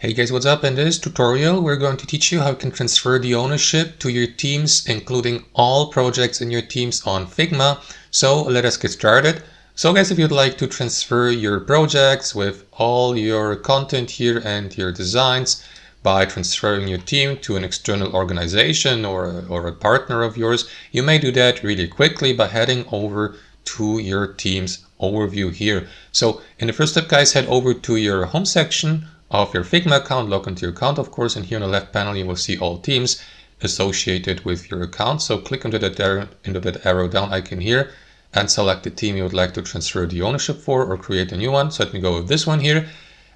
Hey guys, what's up? In this tutorial, we're going to teach you how you can transfer the ownership to your teams, including all projects in your teams on Figma. So let us get started. So guys, if you'd like to transfer your projects with all your content here and your designs by transferring your team to an external organization or a partner of yours, you may do that really quickly by heading over to your team's overview here. So in the first step, guys, head over to your home section of your Figma account, log into your account, of course, and here on the left panel you will see all teams associated with your account. So click into that arrow down icon here and select the team you would like to transfer the ownership for or create a new one. So let me go with this one here.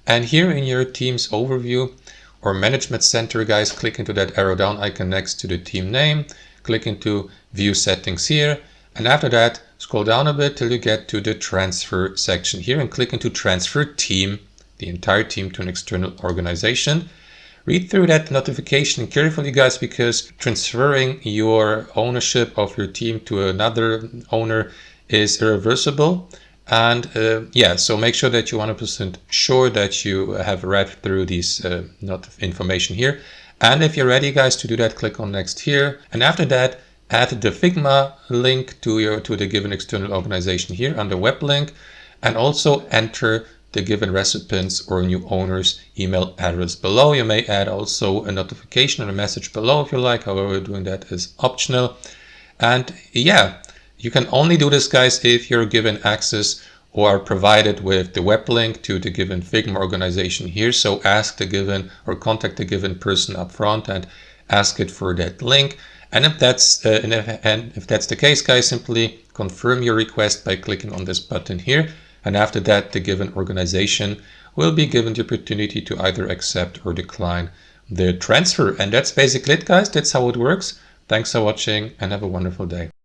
And here in your team's overview or management center, guys, click into that arrow down icon next to the team name, click into view settings here, and after that scroll down a bit till you get to the transfer section here and click into transfer team, the entire team, to an external organization. Read through that notification carefully, guys, because transferring your ownership of your team to another owner is irreversible. And so make sure that you're 100% sure that you have read through these information here. And if you're ready, guys, to do that, click on next here. And after that, add the Figma link to the given external organization here under web link, and also enter the given recipient's or new owner's email address below. You may add also a notification or a message below if you like. However, doing that is optional. And yeah, you can only do this, guys, if you're given access or are provided with the web link to the given Figma organization here. So ask the given or contact the given person up front and ask it for that link. And if that's the case, guys, simply confirm your request by clicking on this button here. And after that, the given organization will be given the opportunity to either accept or decline the transfer. And that's basically it, guys. That's how it works. Thanks for watching and have a wonderful day.